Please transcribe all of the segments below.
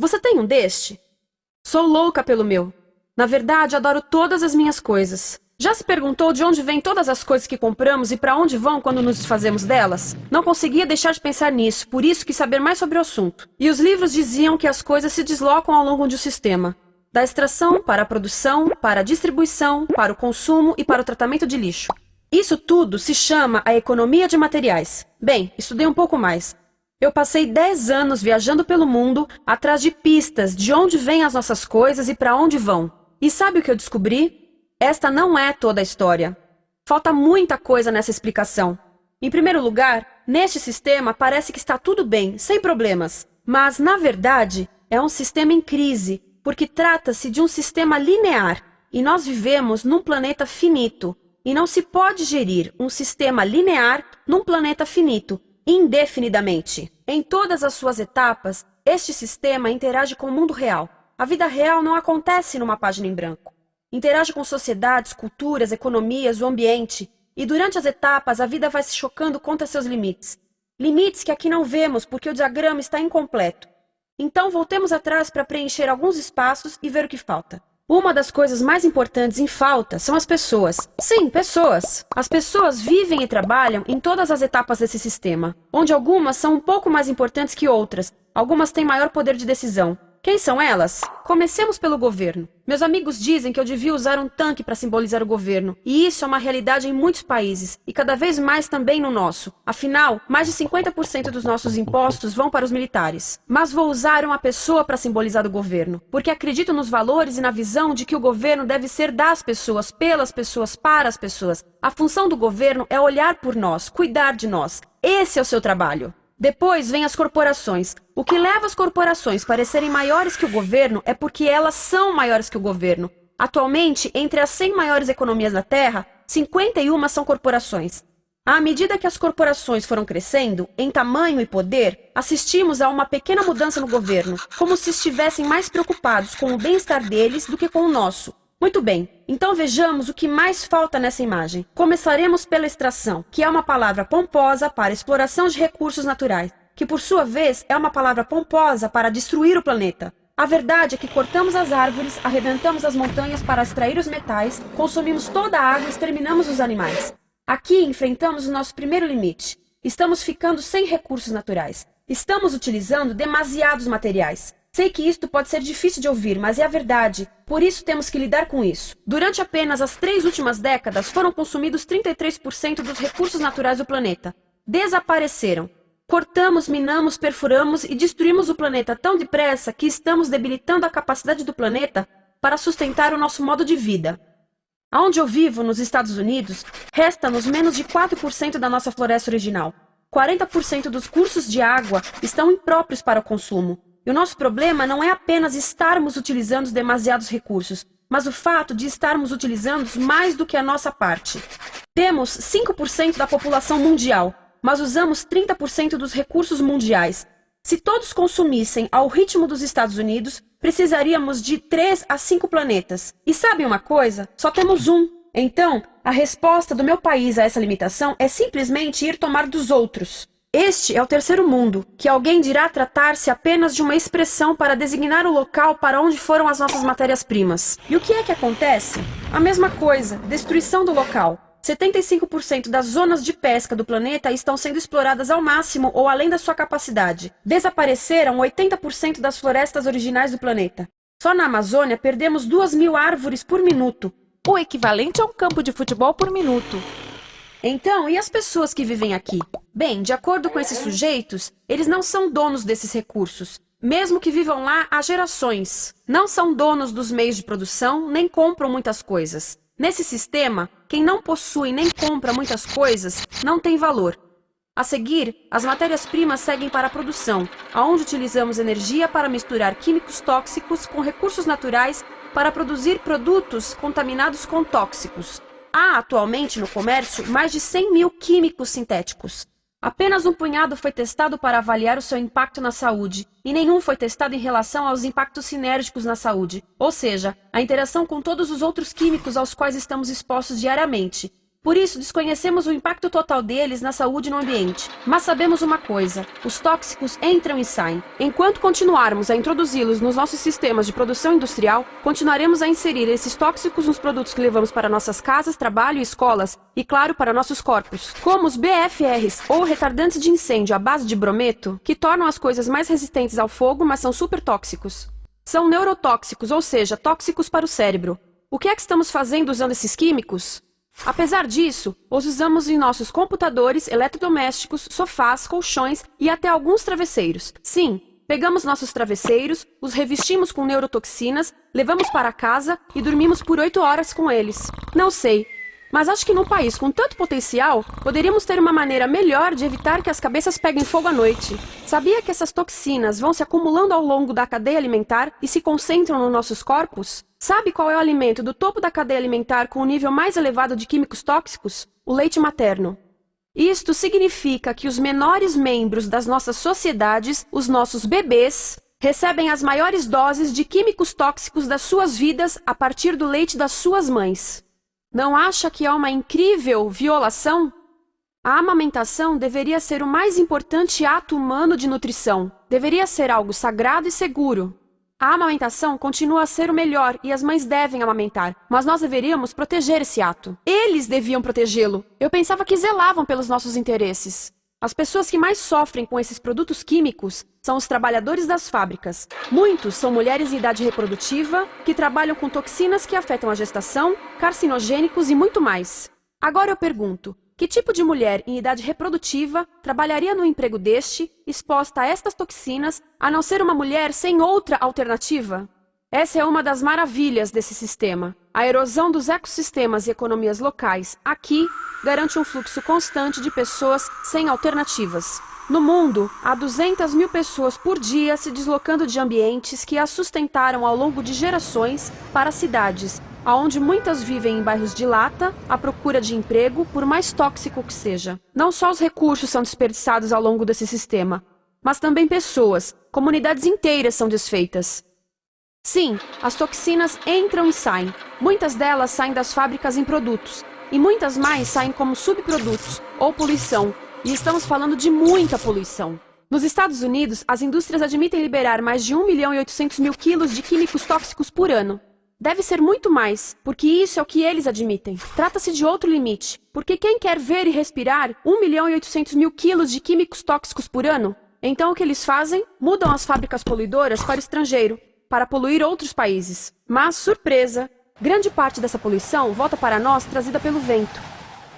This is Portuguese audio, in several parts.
Você tem um deste? Sou louca pelo meu. Na verdade, adoro todas as minhas coisas. Já se perguntou de onde vêm todas as coisas que compramos e para onde vão quando nos desfazemos delas? Não conseguia deixar de pensar nisso, por isso quis saber mais sobre o assunto. E os livros diziam que as coisas se deslocam ao longo de um sistema. Da extração, para a produção, para a distribuição, para o consumo e para o tratamento de lixo. Isso tudo se chama a economia de materiais. Bem, estudei um pouco mais. Eu passei 10 anos viajando pelo mundo, atrás de pistas de onde vêm as nossas coisas e para onde vão. E sabe o que eu descobri? Esta não é toda a história. Falta muita coisa nessa explicação. Em primeiro lugar, neste sistema parece que está tudo bem, sem problemas. Mas, na verdade, é um sistema em crise, porque trata-se de um sistema linear, e nós vivemos num planeta finito, e não se pode gerir um sistema linear num planeta finito, indefinidamente. Em todas as suas etapas, este sistema interage com o mundo real. A vida real não acontece numa página em branco. Interage com sociedades, culturas, economias, o ambiente, e durante as etapas a vida vai se chocando contra seus limites. Limites que aqui não vemos porque o diagrama está incompleto. Então voltemos atrás para preencher alguns espaços e ver o que falta. Uma das coisas mais importantes em falta são as pessoas. Sim, pessoas. As pessoas vivem e trabalham em todas as etapas desse sistema, onde algumas são um pouco mais importantes que outras, algumas têm maior poder de decisão. Quem são elas? Comecemos pelo governo. Meus amigos dizem que eu devia usar um tanque para simbolizar o governo, e isso é uma realidade em muitos países, e cada vez mais também no nosso. Afinal, mais de 50% dos nossos impostos vão para os militares. Mas vou usar uma pessoa para simbolizar o governo, porque acredito nos valores e na visão de que o governo deve ser das pessoas, pelas pessoas, para as pessoas. A função do governo é olhar por nós, cuidar de nós. Esse é o seu trabalho. Depois vem as corporações. O que leva as corporações a parecerem maiores que o governo é porque elas são maiores que o governo. Atualmente, entre as 100 maiores economias da Terra, 51 são corporações. À medida que as corporações foram crescendo, em tamanho e poder, assistimos a uma pequena mudança no governo, como se estivessem mais preocupados com o bem-estar deles do que com o nosso. Muito bem, então vejamos o que mais falta nessa imagem. Começaremos pela extração, que é uma palavra pomposa para exploração de recursos naturais, que por sua vez é uma palavra pomposa para destruir o planeta. A verdade é que cortamos as árvores, arrebentamos as montanhas para extrair os metais, consumimos toda a água e exterminamos os animais. Aqui enfrentamos o nosso primeiro limite. Estamos ficando sem recursos naturais. Estamos utilizando demasiados materiais. Sei que isto pode ser difícil de ouvir, mas é a verdade. Por isso temos que lidar com isso. Durante apenas as 3 últimas décadas, foram consumidos 33% dos recursos naturais do planeta. Desapareceram. Cortamos, minamos, perfuramos e destruímos o planeta tão depressa que estamos debilitando a capacidade do planeta para sustentar o nosso modo de vida. Aonde eu vivo, nos Estados Unidos, resta-nos menos de 4% da nossa floresta original. 40% dos cursos de água estão impróprios para o consumo. E o nosso problema não é apenas estarmos utilizando demasiados recursos, mas o fato de estarmos utilizando mais do que a nossa parte. Temos 5% da população mundial, mas usamos 30% dos recursos mundiais. Se todos consumissem ao ritmo dos Estados Unidos, precisaríamos de 3 a 5 planetas. E sabe uma coisa? Só temos um. Então, a resposta do meu país a essa limitação é simplesmente ir tomar dos outros. Este é o terceiro mundo, que alguém dirá tratar-se apenas de uma expressão para designar o local para onde foram as nossas matérias-primas. E o que é que acontece? A mesma coisa, destruição do local. 75% das zonas de pesca do planeta estão sendo exploradas ao máximo ou além da sua capacidade. Desapareceram 80% das florestas originais do planeta. Só na Amazônia perdemos 2.000 árvores por minuto, o equivalente a um campo de futebol por minuto. Então, e as pessoas que vivem aqui? Bem, de acordo com esses sujeitos, eles não são donos desses recursos. Mesmo que vivam lá há gerações. Não são donos dos meios de produção, nem compram muitas coisas. Nesse sistema, quem não possui nem compra muitas coisas não tem valor. A seguir, as matérias-primas seguem para a produção, onde utilizamos energia para misturar químicos tóxicos com recursos naturais para produzir produtos contaminados com tóxicos. Há atualmente no comércio mais de 100.000 químicos sintéticos. Apenas um punhado foi testado para avaliar o seu impacto na saúde, e nenhum foi testado em relação aos impactos sinérgicos na saúde, ou seja, a interação com todos os outros químicos aos quais estamos expostos diariamente. Por isso, desconhecemos o impacto total deles na saúde e no ambiente. Mas sabemos uma coisa: os tóxicos entram e saem. Enquanto continuarmos a introduzi-los nos nossos sistemas de produção industrial, continuaremos a inserir esses tóxicos nos produtos que levamos para nossas casas, trabalho e escolas, e claro, para nossos corpos. Como os BFRs, ou retardantes de incêndio à base de brometo, que tornam as coisas mais resistentes ao fogo, mas são super tóxicos. São neurotóxicos, ou seja, tóxicos para o cérebro. O que é que estamos fazendo usando esses químicos? Apesar disso, os usamos em nossos computadores, eletrodomésticos, sofás, colchões e até alguns travesseiros. Sim, pegamos nossos travesseiros, os revestimos com neurotoxinas, levamos para casa e dormimos por 8 horas com eles. Não sei, mas acho que num país com tanto potencial, poderíamos ter uma maneira melhor de evitar que as cabeças peguem fogo à noite. Sabia que essas toxinas vão se acumulando ao longo da cadeia alimentar e se concentram nos nossos corpos? Sabe qual é o alimento do topo da cadeia alimentar com o nível mais elevado de químicos tóxicos? O leite materno. Isto significa que os menores membros das nossas sociedades, os nossos bebês, recebem as maiores doses de químicos tóxicos das suas vidas a partir do leite das suas mães. Não acha que é uma incrível violação? A amamentação deveria ser o mais importante ato humano de nutrição. Deveria ser algo sagrado e seguro. A amamentação continua a ser o melhor e as mães devem amamentar, mas nós deveríamos proteger esse ato. Eles deviam protegê-lo. Eu pensava que zelavam pelos nossos interesses. As pessoas que mais sofrem com esses produtos químicos são os trabalhadores das fábricas. Muitos são mulheres em idade reprodutiva, que trabalham com toxinas que afetam a gestação, carcinogênicos e muito mais. Agora eu pergunto, que tipo de mulher em idade reprodutiva trabalharia num emprego deste, exposta a estas toxinas, a não ser uma mulher sem outra alternativa? Essa é uma das maravilhas desse sistema. A erosão dos ecossistemas e economias locais aqui garante um fluxo constante de pessoas sem alternativas. No mundo, há 200 mil pessoas por dia se deslocando de ambientes que as sustentaram ao longo de gerações para cidades, onde muitas vivem em bairros de lata, à procura de emprego, por mais tóxico que seja. Não só os recursos são desperdiçados ao longo desse sistema, mas também pessoas, comunidades inteiras são desfeitas. Sim, as toxinas entram e saem. Muitas delas saem das fábricas em produtos, e muitas mais saem como subprodutos, ou poluição, e estamos falando de muita poluição. Nos Estados Unidos, as indústrias admitem liberar mais de 1.800.000 quilos de químicos tóxicos por ano. Deve ser muito mais, porque isso é o que eles admitem. Trata-se de outro limite, porque quem quer ver e respirar 1.800.000 quilos de químicos tóxicos por ano? Então o que eles fazem? Mudam as fábricas poluidoras para o estrangeiro, para poluir outros países. Mas, surpresa, grande parte dessa poluição volta para nós trazida pelo vento.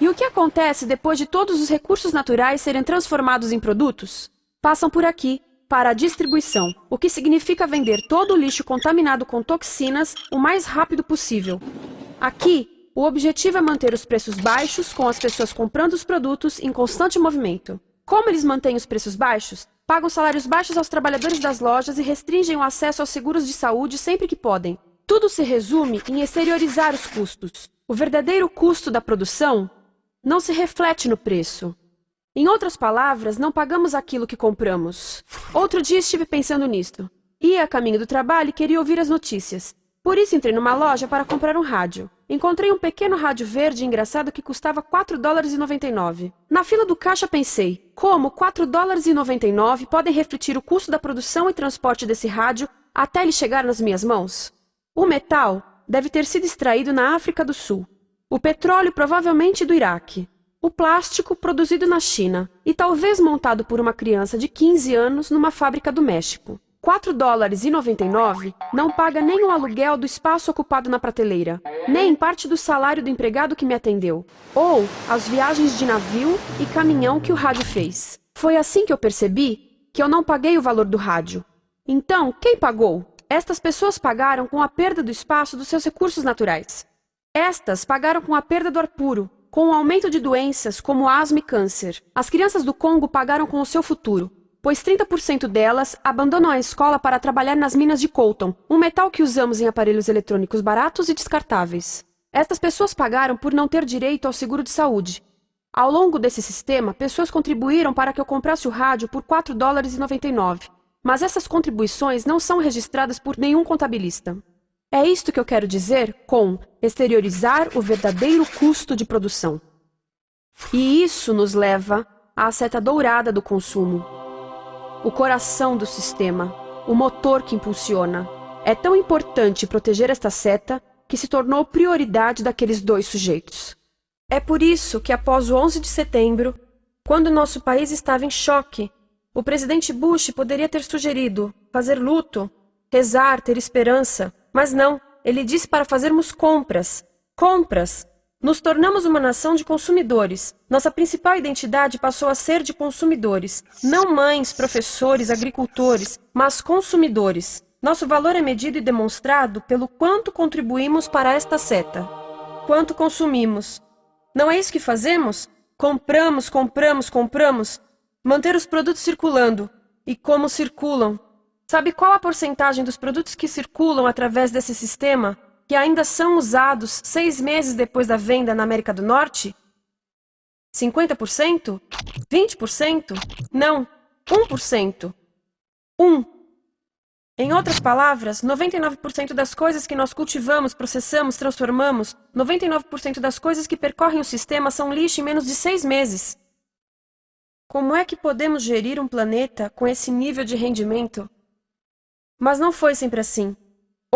E o que acontece depois de todos os recursos naturais serem transformados em produtos? Passam por aqui, para a distribuição, o que significa vender todo o lixo contaminado com toxinas o mais rápido possível. Aqui, o objetivo é manter os preços baixos, com as pessoas comprando os produtos em constante movimento. Como eles mantêm os preços baixos? Pagam salários baixos aos trabalhadores das lojas e restringem o acesso aos seguros de saúde sempre que podem. Tudo se resume em exteriorizar os custos. O verdadeiro custo da produção não se reflete no preço. Em outras palavras, não pagamos aquilo que compramos. Outro dia estive pensando nisto. Ia a caminho do trabalho e queria ouvir as notícias. Por isso entrei numa loja para comprar um rádio. Encontrei um pequeno rádio verde engraçado que custava $4,99. Na fila do caixa pensei, como $4,99 podem refletir o custo da produção e transporte desse rádio até ele chegar nas minhas mãos? O metal deve ter sido extraído na África do Sul. O petróleo provavelmente do Iraque. O plástico produzido na China e talvez montado por uma criança de 15 anos numa fábrica do México. $4,99 não paga nem o aluguel do espaço ocupado na prateleira, nem parte do salário do empregado que me atendeu, ou as viagens de navio e caminhão que o rádio fez. Foi assim que eu percebi que eu não paguei o valor do rádio. Então, quem pagou? Estas pessoas pagaram com a perda do espaço dos seus recursos naturais. Estas pagaram com a perda do ar puro, com o aumento de doenças como asma e câncer. As crianças do Congo pagaram com o seu futuro, pois 30% delas abandonam a escola para trabalhar nas minas de coltan, um metal que usamos em aparelhos eletrônicos baratos e descartáveis. Estas pessoas pagaram por não ter direito ao seguro de saúde. Ao longo desse sistema, pessoas contribuíram para que eu comprasse o rádio por $4,99. Mas essas contribuições não são registradas por nenhum contabilista. É isto que eu quero dizer com exteriorizar o verdadeiro custo de produção. E isso nos leva à seta dourada do consumo. O coração do sistema, o motor que impulsiona. É tão importante proteger esta seta que se tornou prioridade daqueles dois sujeitos. É por isso que, após o 11 de setembro, quando nosso país estava em choque, o presidente Bush poderia ter sugerido fazer luto, rezar, ter esperança, mas não, ele disse para fazermos compras. Compras! Nos tornamos uma nação de consumidores. Nossa principal identidade passou a ser de consumidores. Não mães, professores, agricultores, mas consumidores. Nosso valor é medido e demonstrado pelo quanto contribuímos para esta seta. Quanto consumimos. Não é isso que fazemos? Compramos, compramos, compramos. Manter os produtos circulando. E como circulam? Sabe qual a porcentagem dos produtos que circulam através desse sistema que ainda são usados 6 meses depois da venda na América do Norte? 50%? 20%? Não, 1%. 1. Em outras palavras, 99% das coisas que nós cultivamos, processamos, transformamos, 99% das coisas que percorrem o sistema são lixo em menos de 6 meses. Como é que podemos gerir um planeta com esse nível de rendimento? Mas não foi sempre assim.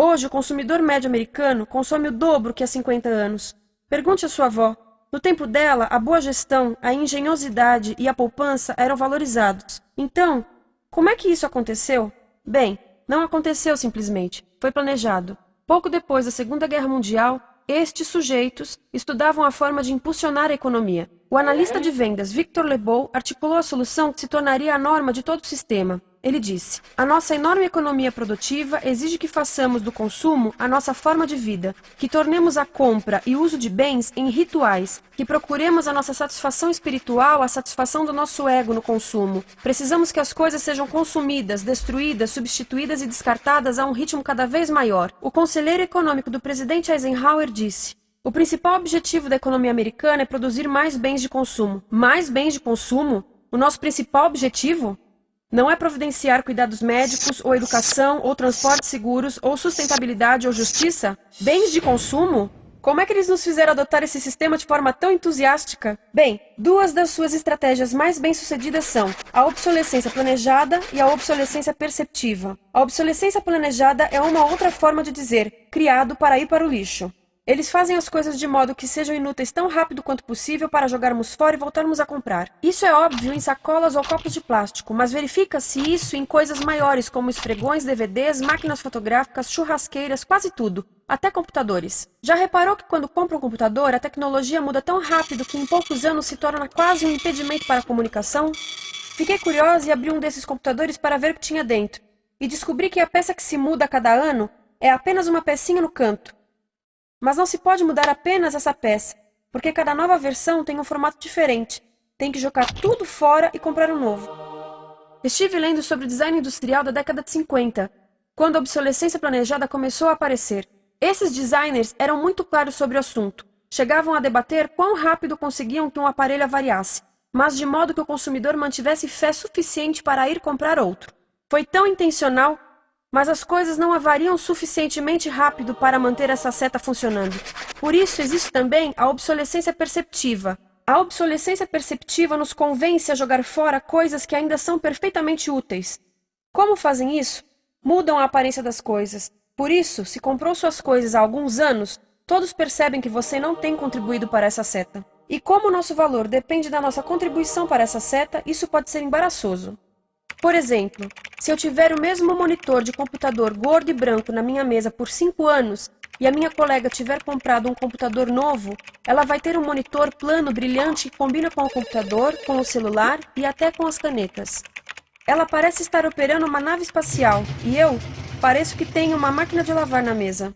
Hoje, o consumidor médio americano consome o dobro que há 50 anos. Pergunte à sua avó. No tempo dela, a boa gestão, a engenhosidade e a poupança eram valorizados. Então, como é que isso aconteceu? Bem, não aconteceu simplesmente. Foi planejado. Pouco depois da Segunda Guerra Mundial, estes sujeitos estudavam a forma de impulsionar a economia. O analista de vendas Victor Lebow articulou a solução que se tornaria a norma de todo o sistema. Ele disse: a nossa enorme economia produtiva exige que façamos do consumo a nossa forma de vida, que tornemos a compra e uso de bens em rituais, que procuremos a nossa satisfação espiritual, a satisfação do nosso ego no consumo. Precisamos que as coisas sejam consumidas, destruídas, substituídas e descartadas a um ritmo cada vez maior. O conselheiro econômico do presidente Eisenhower disse: o principal objetivo da economia americana é produzir mais bens de consumo. Mais bens de consumo? O nosso principal objetivo? Não é providenciar cuidados médicos, ou educação, ou transportes seguros, ou sustentabilidade, ou justiça? Bens de consumo? Como é que eles nos fizeram adotar esse sistema de forma tão entusiástica? Bem, duas das suas estratégias mais bem-sucedidas são a obsolescência planejada e a obsolescência perceptiva. A obsolescência planejada é uma outra forma de dizer criado para ir para o lixo. Eles fazem as coisas de modo que sejam inúteis tão rápido quanto possível para jogarmos fora e voltarmos a comprar. Isso é óbvio em sacolas ou copos de plástico, mas verifica-se isso em coisas maiores como esfregões, DVDs, máquinas fotográficas, churrasqueiras, quase tudo, até computadores. Já reparou que quando compra um computador, a tecnologia muda tão rápido que em poucos anos se torna quase um impedimento para a comunicação? Fiquei curiosa e abri um desses computadores para ver o que tinha dentro, e descobri que a peça que se muda a cada ano é apenas uma pecinha no canto. Mas não se pode mudar apenas essa peça, porque cada nova versão tem um formato diferente. Tem que jogar tudo fora e comprar um novo. Estive lendo sobre o design industrial da década de 50, quando a obsolescência planejada começou a aparecer. Esses designers eram muito claros sobre o assunto. Chegavam a debater quão rápido conseguiam que um aparelho avariasse, mas de modo que o consumidor mantivesse fé suficiente para ir comprar outro. Foi tão intencional, mas as coisas não avariam suficientemente rápido para manter essa seta funcionando. Por isso existe também a obsolescência perceptiva. A obsolescência perceptiva nos convence a jogar fora coisas que ainda são perfeitamente úteis. Como fazem isso? Mudam a aparência das coisas. Por isso, se comprou suas coisas há alguns anos, todos percebem que você não tem contribuído para essa seta. E como o nosso valor depende da nossa contribuição para essa seta, isso pode ser embaraçoso. Por exemplo, se eu tiver o mesmo monitor de computador gordo e branco na minha mesa por 5 anos e a minha colega tiver comprado um computador novo, ela vai ter um monitor plano brilhante que combina com o computador, com o celular e até com as canetas. Ela parece estar operando uma nave espacial e eu pareço que tenho uma máquina de lavar na mesa.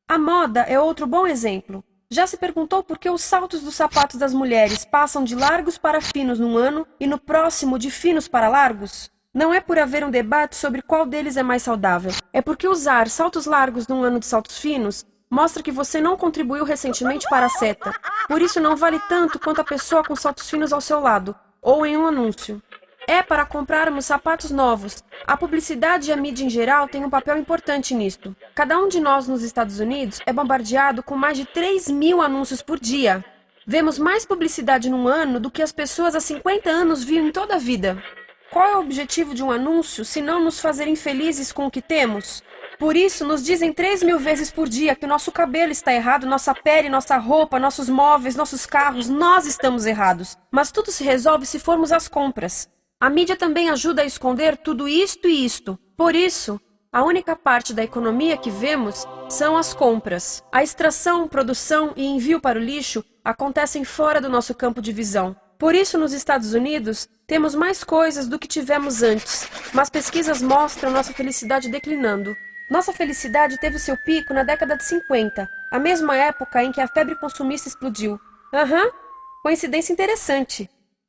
A moda é outro bom exemplo. Já se perguntou por que os saltos dos sapatos das mulheres passam de largos para finos num ano e no próximo de finos para largos? Não é por haver um debate sobre qual deles é mais saudável. É porque usar saltos largos num ano de saltos finos mostra que você não contribuiu recentemente para a seta. Por isso não vale tanto quanto a pessoa com saltos finos ao seu lado, ou em um anúncio. É para comprarmos sapatos novos. A publicidade e a mídia em geral têm um papel importante nisto. Cada um de nós nos Estados Unidos é bombardeado com mais de 3.000 anúncios por dia. Vemos mais publicidade num ano do que as pessoas há 50 anos viam em toda a vida. Qual é o objetivo de um anúncio se não nos fazer infelizes com o que temos? Por isso, nos dizem 3.000 vezes por dia que o nosso cabelo está errado, nossa pele, nossa roupa, nossos móveis, nossos carros, nós estamos errados. Mas tudo se resolve se formos às compras. A mídia também ajuda a esconder tudo isto e isto. Por isso, a única parte da economia que vemos são as compras. A extração, produção e envio para o lixo acontecem fora do nosso campo de visão. Por isso, nos Estados Unidos, temos mais coisas do que tivemos antes, mas pesquisas mostram nossa felicidade declinando. Nossa felicidade teve seu pico na década de 50, a mesma época em que a febre consumista explodiu. Coincidência interessante.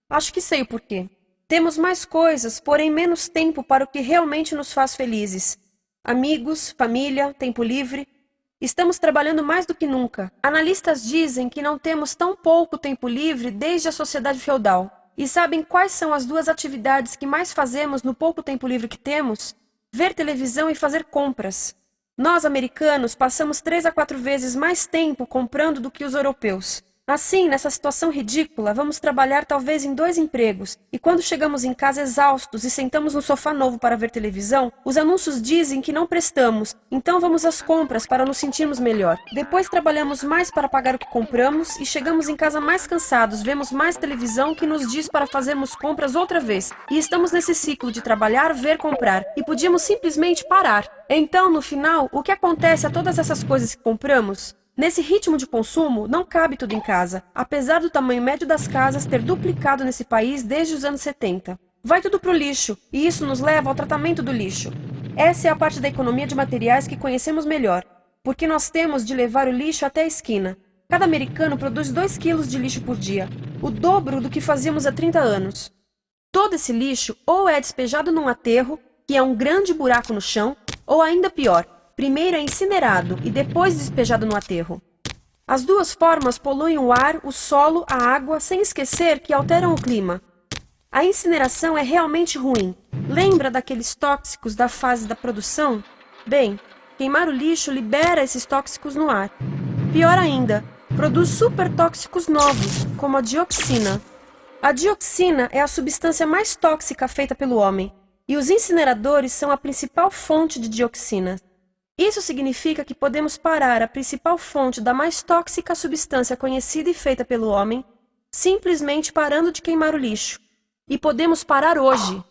Acho que sei o porquê. Temos mais coisas, porém menos tempo para o que realmente nos faz felizes. Amigos, família, tempo livre. Estamos trabalhando mais do que nunca. Analistas dizem que não temos tão pouco tempo livre desde a sociedade feudal. E sabem quais são as duas atividades que mais fazemos no pouco tempo livre que temos? Ver televisão e fazer compras. Nós, americanos, passamos 3 a 4 vezes mais tempo comprando do que os europeus. Assim, nessa situação ridícula, vamos trabalhar talvez em 2 empregos, e quando chegamos em casa exaustos e sentamos no sofá novo para ver televisão, os anúncios dizem que não prestamos, então vamos às compras para nos sentirmos melhor. Depois trabalhamos mais para pagar o que compramos e chegamos em casa mais cansados, vemos mais televisão que nos diz para fazermos compras outra vez, e estamos nesse ciclo de trabalhar, ver, comprar, e podíamos simplesmente parar. Então, no final, o que acontece a todas essas coisas que compramos? Nesse ritmo de consumo, não cabe tudo em casa, apesar do tamanho médio das casas ter duplicado nesse país desde os anos 70. Vai tudo para o lixo, e isso nos leva ao tratamento do lixo. Essa é a parte da economia de materiais que conhecemos melhor, porque nós temos de levar o lixo até a esquina. Cada americano produz 2 quilos de lixo por dia, o dobro do que fazíamos há 30 anos. Todo esse lixo ou é despejado num aterro, que é um grande buraco no chão, ou ainda pior, primeiro é incinerado e depois despejado no aterro. As duas formas poluem o ar, o solo, a água, sem esquecer que alteram o clima. A incineração é realmente ruim. Lembra daqueles tóxicos da fase da produção? Bem, queimar o lixo libera esses tóxicos no ar. Pior ainda, produz supertóxicos novos, como a dioxina. A dioxina é a substância mais tóxica feita pelo homem, e os incineradores são a principal fonte de dioxina. Isso significa que podemos parar a principal fonte da mais tóxica substância conhecida e feita pelo homem, simplesmente parando de queimar o lixo. E podemos parar hoje.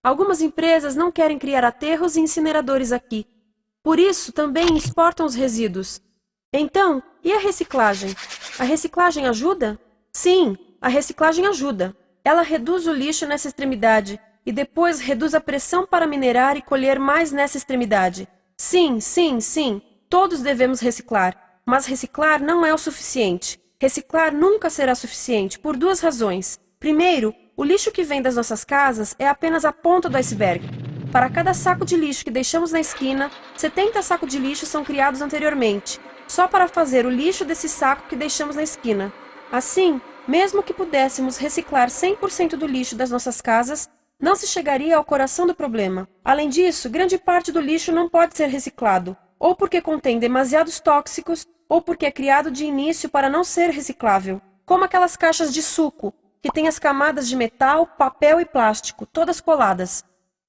Algumas empresas não querem criar aterros e incineradores aqui. Por isso, também exportam os resíduos. Então, e a reciclagem? A reciclagem ajuda? Sim, a reciclagem ajuda. Ela reduz o lixo nessa extremidade e depois reduz a pressão para minerar e colher mais nessa extremidade. Sim, todos devemos reciclar, mas reciclar não é o suficiente. Reciclar nunca será suficiente, por 2 razões. Primeiro, o lixo que vem das nossas casas é apenas a ponta do iceberg. Para cada saco de lixo que deixamos na esquina, 70 sacos de lixo são criados anteriormente, só para fazer o lixo desse saco que deixamos na esquina. Assim, mesmo que pudéssemos reciclar 100% do lixo das nossas casas, não se chegaria ao coração do problema. Além disso, grande parte do lixo não pode ser reciclado, ou porque contém demasiados tóxicos, ou porque é criado de início para não ser reciclável, como aquelas caixas de suco, que têm as camadas de metal, papel e plástico, todas coladas.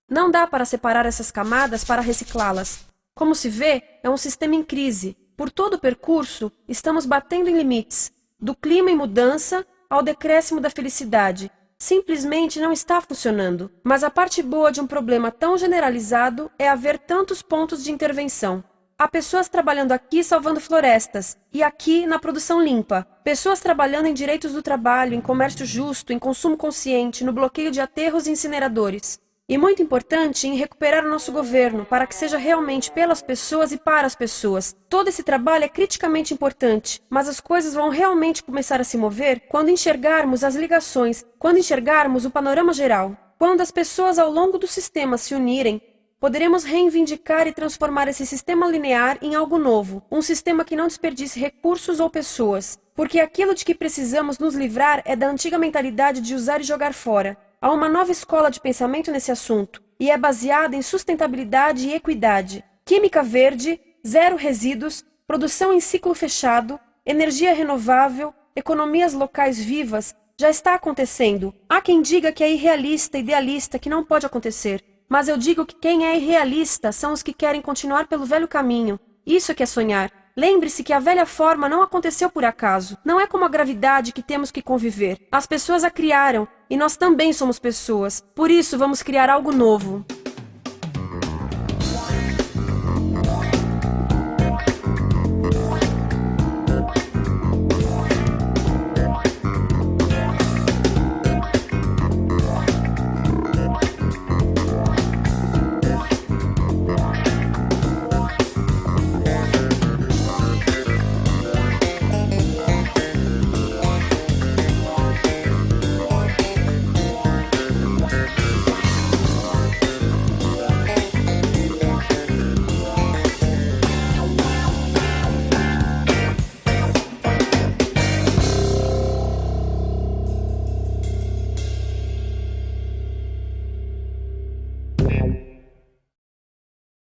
Não dá para separar essas camadas para reciclá-las. Como se vê, é um sistema em crise. Por todo o percurso, estamos batendo em limites, do clima em mudança ao decréscimo da felicidade. Simplesmente não está funcionando. Mas a parte boa de um problema tão generalizado é haver tantos pontos de intervenção. Há pessoas trabalhando aqui salvando florestas, e aqui na produção limpa. Pessoas trabalhando em direitos do trabalho, em comércio justo, em consumo consciente, no bloqueio de aterros e incineradores. E muito importante, em recuperar o nosso governo, para que seja realmente pelas pessoas e para as pessoas. Todo esse trabalho é criticamente importante, mas as coisas vão realmente começar a se mover quando enxergarmos as ligações, quando enxergarmos o panorama geral. Quando as pessoas ao longo do sistema se unirem, poderemos reivindicar e transformar esse sistema linear em algo novo, um sistema que não desperdice recursos ou pessoas. Porque aquilo de que precisamos nos livrar é da antiga mentalidade de usar e jogar fora. Há uma nova escola de pensamento nesse assunto, e é baseada em sustentabilidade e equidade, química verde, 0 resíduos, produção em ciclo fechado, energia renovável, economias locais vivas, já está acontecendo. Há quem diga que é irrealista, idealista, que não pode acontecer. Mas eu digo que quem é irrealista são os que querem continuar pelo velho caminho. Isso é que é sonhar. Lembre-se que a velha forma não aconteceu por acaso. Não é como a gravidade que temos que conviver. As pessoas a criaram, e nós também somos pessoas. Por isso, vamos criar algo novo.